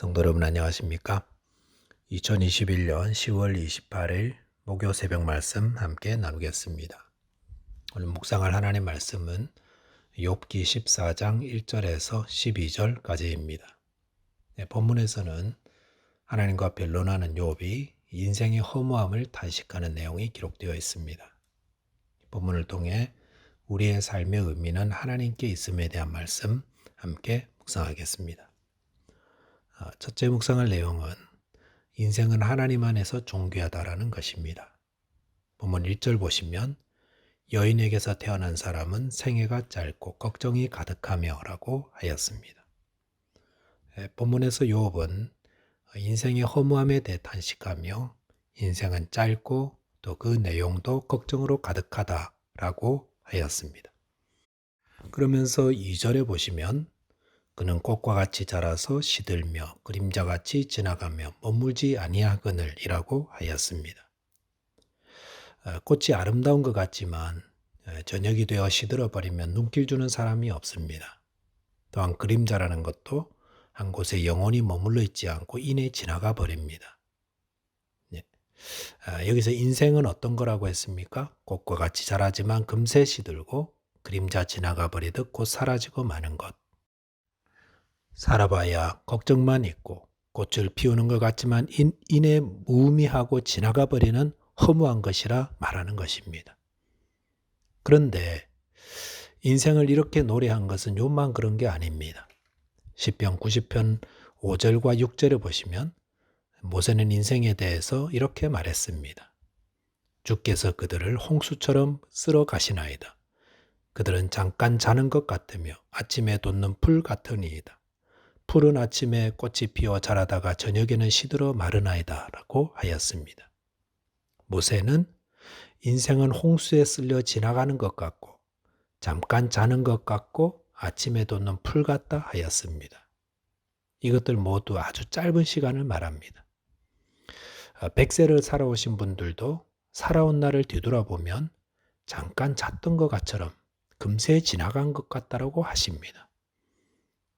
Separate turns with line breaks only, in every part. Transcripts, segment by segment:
성도 여러분 안녕하십니까? 2021년 10월 28일 목요 새벽 말씀 함께 나누겠습니다. 오늘 묵상할 하나님 말씀은 욥기 14장 1절에서 12절까지입니다. 본문에서는 하나님과 변론하는 욥이 인생의 허무함을 탄식하는 내용이 기록되어 있습니다. 본문을 통해 우리의 삶의 의미는 하나님께 있음에 대한 말씀 함께 묵상하겠습니다. 첫째 묵상할 내용은 인생은 하나님 안에서 존귀하다라는 것입니다. 본문 1절 보시면 여인에게서 태어난 사람은 생애가 짧고 걱정이 가득하며 라고 하였습니다. 본문에서 욥은 인생의 허무함에 대해 탄식하며 인생은 짧고 또 그 내용도 걱정으로 가득하다라고 하였습니다. 그러면서 2절에 보시면 그는 꽃과 같이 자라서 시들며 그림자같이 지나가며 머물지 아니하거늘이라고 하였습니다. 꽃이 아름다운 것 같지만 저녁이 되어 시들어버리면 눈길 주는 사람이 없습니다. 또한 그림자라는 것도 한 곳에 영원히 머물러 있지 않고 이내 지나가 버립니다. 여기서 인생은 어떤 거라고 했습니까? 꽃과 같이 자라지만 금세 시들고 그림자 지나가 버리듯 곧 사라지고 마는 것. 살아봐야 걱정만 있고 꽃을 피우는 것 같지만 이내 무의미하고 지나가 버리는 허무한 것이라 말하는 것입니다. 그런데 인생을 이렇게 노래한 것은 욥만 그런 게 아닙니다. 시편 90편 5절과 6절에 보시면 모세는 인생에 대해서 이렇게 말했습니다. 주께서 그들을 홍수처럼 쓸어 가시나이다. 그들은 잠깐 자는 것 같으며 아침에 돋는 풀 같으니이다. 푸른 아침에 꽃이 피어 자라다가 저녁에는 시들어 마르나이다 라고 하였습니다. 모세는 인생은 홍수에 쓸려 지나가는 것 같고 잠깐 자는 것 같고 아침에 돋는 풀 같다 하였습니다. 이것들 모두 아주 짧은 시간을 말합니다. 100세를 살아오신 분들도 살아온 날을 뒤돌아보면 잠깐 잤던 것 같처럼 금세 지나간 것 같다라고 하십니다.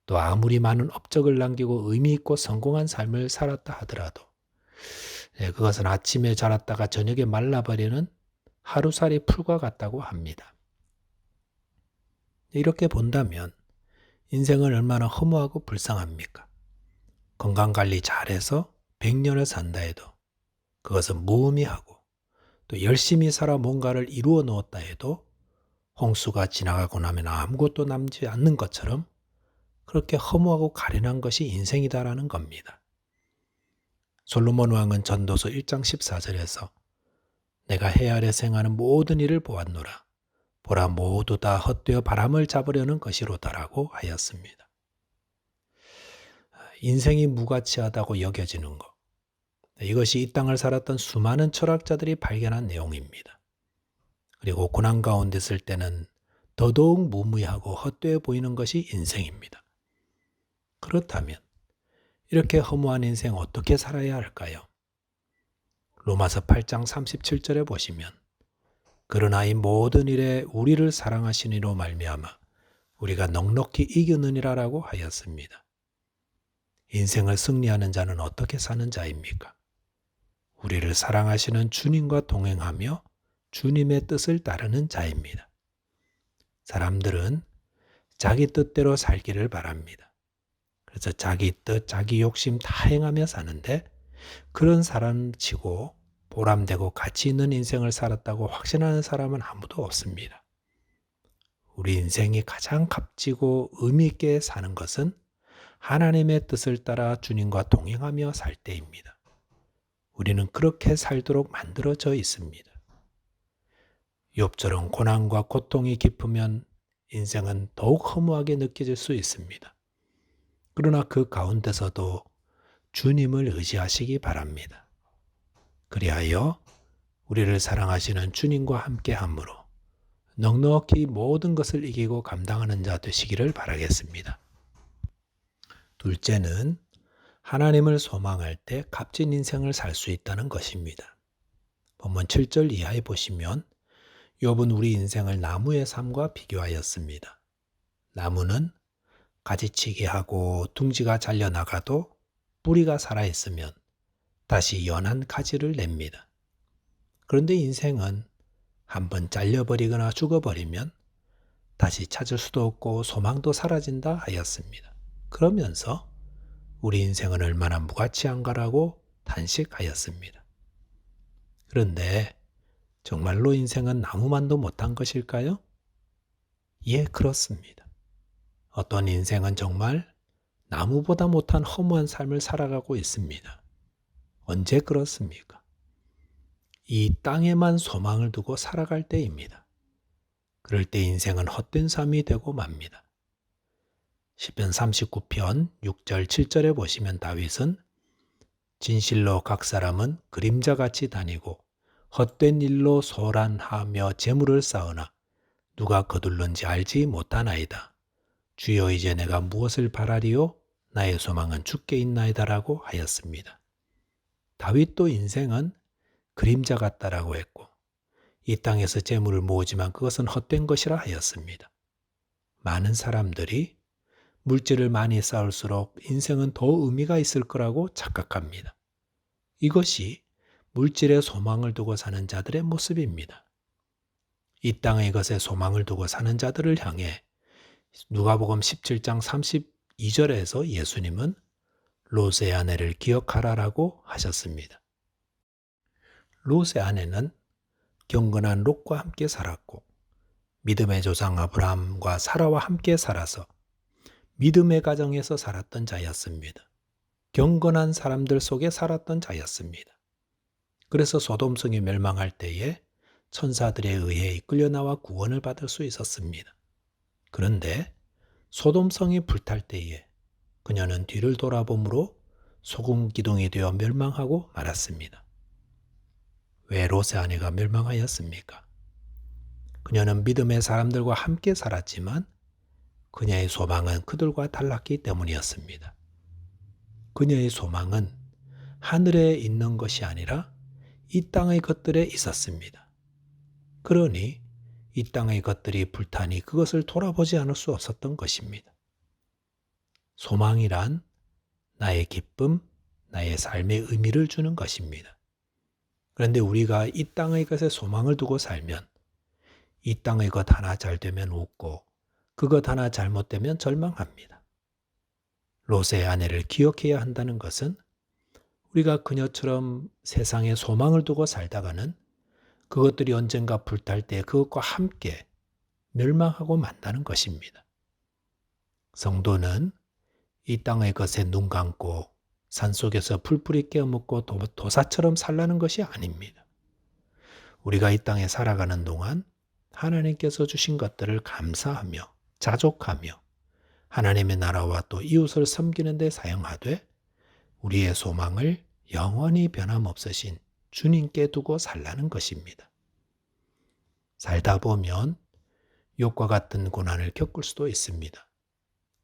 또 아무리 많은 업적을 남기고 의미 있고 성공한 삶을 살았다 하더라도 그것은 아침에 자랐다가 저녁에 말라버리는 하루살이 풀과 같다고 합니다. 이렇게 본다면 인생은 얼마나 허무하고 불쌍합니까? 건강관리 잘해서 100년을 산다 해도 그것은 무의미하고 또 열심히 살아 뭔가를 이루어 놓았다 해도 홍수가 지나가고 나면 아무것도 남지 않는 것처럼 그렇게 허무하고 가련한 것이 인생이다라는 겁니다. 솔로몬 왕은 전도서 1장 14절에서 내가 해 아래 생하는 모든 일을 보았노라. 보라 모두 다 헛되어 바람을 잡으려는 것이로다라고 하였습니다. 인생이 무가치하다고 여겨지는 것. 이것이 이 땅을 살았던 수많은 철학자들이 발견한 내용입니다. 그리고 고난 가운데 있을 때는 더더욱 무의미하고 헛되어 보이는 것이 인생입니다. 그렇다면 이렇게 허무한 인생 어떻게 살아야 할까요? 로마서 8장 37절에 보시면 그러나 이 모든 일에 우리를 사랑하신 이로 말미암아 우리가 넉넉히 이기느니라라고 하였습니다. 인생을 승리하는 자는 어떻게 사는 자입니까? 우리를 사랑하시는 주님과 동행하며 주님의 뜻을 따르는 자입니다. 사람들은 자기 뜻대로 살기를 바랍니다. 그래서 자기 뜻, 자기 욕심 다 행하며 사는데 그런 사람 치고 보람되고 가치 있는 인생을 살았다고 확신하는 사람은 아무도 없습니다. 우리 인생이 가장 값지고 의미 있게 사는 것은 하나님의 뜻을 따라 주님과 동행하며 살 때입니다. 우리는 그렇게 살도록 만들어져 있습니다. 욥처럼 고난과 고통이 깊으면 인생은 더욱 허무하게 느껴질 수 있습니다. 그러나 그 가운데서도 주님을 의지하시기 바랍니다. 그리하여 우리를 사랑하시는 주님과 함께함으로 넉넉히 모든 것을 이기고 감당하는 자 되시기를 바라겠습니다. 둘째는 하나님을 소망할 때 값진 인생을 살 수 있다는 것입니다. 본문 7절 이하에 보시면 욥은 우리 인생을 나무의 삶과 비교하였습니다. 나무는 가지치기 하고 둥지가 잘려나가도 뿌리가 살아있으면 다시 연한 가지를 냅니다. 그런데 인생은 한번 잘려버리거나 죽어버리면 다시 찾을 수도 없고 소망도 사라진다 하였습니다. 그러면서 우리 인생은 얼마나 무가치한가라고 탄식하였습니다. 그런데 정말로 인생은 아무만도 못한 것일까요? 예, 그렇습니다. 어떤 인생은 정말 나무보다 못한 허무한 삶을 살아가고 있습니다. 언제 그렇습니까? 이 땅에만 소망을 두고 살아갈 때입니다. 그럴 때 인생은 헛된 삶이 되고 맙니다. 시편 39편 6절 7절에 보시면 다윗은 진실로 각 사람은 그림자같이 다니고 헛된 일로 소란하며 재물을 쌓으나 누가 거둘는지 알지 못하나이다. 주여 이제 내가 무엇을 바라리요? 나의 소망은 주께 있나이다라고 하였습니다. 다윗도 인생은 그림자 같다라고 했고 이 땅에서 재물을 모으지만 그것은 헛된 것이라 하였습니다. 많은 사람들이 물질을 많이 쌓을수록 인생은 더 의미가 있을 거라고 착각합니다. 이것이 물질에 소망을 두고 사는 자들의 모습입니다. 이 땅의 것에 소망을 두고 사는 자들을 향해 누가복음 17장 32절에서 예수님은 롯의 아내를 기억하라라고 하셨습니다. 롯의 아내는 경건한 롯과 함께 살았고 믿음의 조상 아브라함과 사라와 함께 살아서 믿음의 가정에서 살았던 자였습니다. 경건한 사람들 속에 살았던 자였습니다. 그래서 소돔성이 멸망할 때에 천사들에 의해 이끌려 나와 구원을 받을 수 있었습니다. 그런데 소돔성이 불탈 때에 그녀는 뒤를 돌아봄으로 소금 기둥이 되어 멸망하고 말았습니다. 왜 롯의 아내가 멸망하였습니까? 그녀는 믿음의 사람들과 함께 살았지만 그녀의 소망은 그들과 달랐기 때문이었습니다. 그녀의 소망은 하늘에 있는 것이 아니라 이 땅의 것들에 있었습니다. 그러니 이 땅의 것들이 불타니 그것을 돌아보지 않을 수 없었던 것입니다. 소망이란 나의 기쁨, 나의 삶의 의미를 주는 것입니다. 그런데 우리가 이 땅의 것에 소망을 두고 살면 이 땅의 것 하나 잘 되면 웃고 그것 하나 잘못되면 절망합니다. 롯의 아내를 기억해야 한다는 것은 우리가 그녀처럼 세상에 소망을 두고 살다가는 그것들이 언젠가 불탈 때 그것과 함께 멸망하고 만다는 것입니다. 성도는 이 땅의 것에 눈 감고 산속에서 풀뿌리 깨어먹고 도사처럼 살라는 것이 아닙니다. 우리가 이 땅에 살아가는 동안 하나님께서 주신 것들을 감사하며 자족하며 하나님의 나라와 또 이웃을 섬기는 데 사용하되 우리의 소망을 영원히 변함없으신 주님께 두고 살라는 것입니다. 살다 보면 욕과 같은 고난을 겪을 수도 있습니다.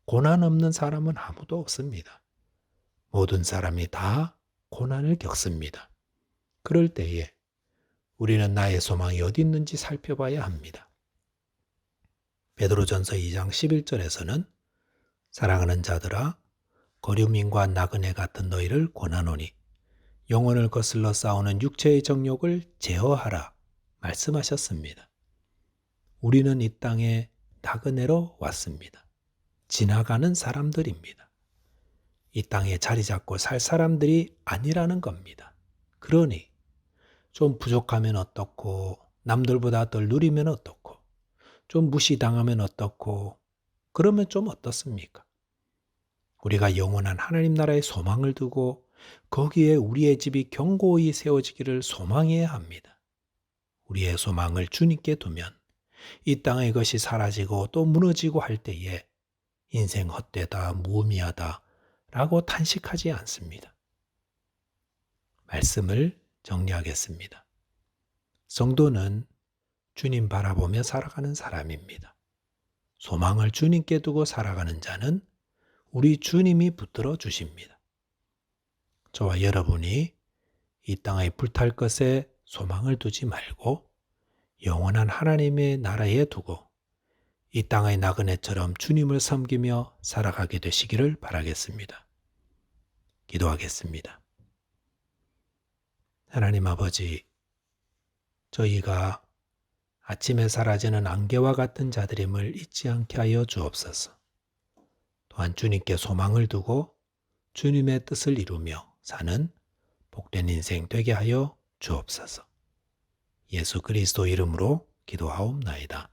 고난 없는 사람은 아무도 없습니다. 모든 사람이 다 고난을 겪습니다. 그럴 때에 우리는 나의 소망이 어디 있는지 살펴봐야 합니다. 베드로전서 2장 11절에서는 사랑하는 자들아 거류민과 나그네 같은 너희를 권하노니 영혼을 거슬러 싸우는 육체의 정욕을 제어하라 말씀하셨습니다. 우리는 이 땅에 나그네로 왔습니다. 지나가는 사람들입니다. 이 땅에 자리 잡고 살 사람들이 아니라는 겁니다. 그러니 좀 부족하면 어떻고 남들보다 덜 누리면 어떻고 좀 무시당하면 어떻고 그러면 좀 어떻습니까? 우리가 영원한 하나님 나라의 소망을 두고 거기에 우리의 집이 견고히 세워지기를 소망해야 합니다. 우리의 소망을 주님께 두면 이 땅의 것이 사라지고 또 무너지고 할 때에 인생 헛되다, 무의미하다 라고 탄식하지 않습니다. 말씀을 정리하겠습니다. 성도는 주님 바라보며 살아가는 사람입니다. 소망을 주님께 두고 살아가는 자는 우리 주님이 붙들어 주십니다. 저와 여러분이 이 땅의 불탈 것에 소망을 두지 말고 영원한 하나님의 나라에 두고 이 땅의 나그네처럼 주님을 섬기며 살아가게 되시기를 바라겠습니다. 기도하겠습니다. 하나님 아버지, 저희가 아침에 사라지는 안개와 같은 자들임을 잊지 않게 하여 주옵소서. 또한 주님께 소망을 두고 주님의 뜻을 이루며 사는 복된 인생 되게 하여 주옵소서. 예수 그리스도 이름으로 기도하옵나이다.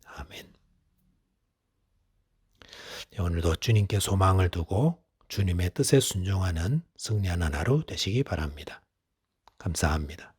아멘. 오늘도 주님께 소망을 두고 주님의 뜻에 순종하는 승리하는 하루 되시기 바랍니다. 감사합니다.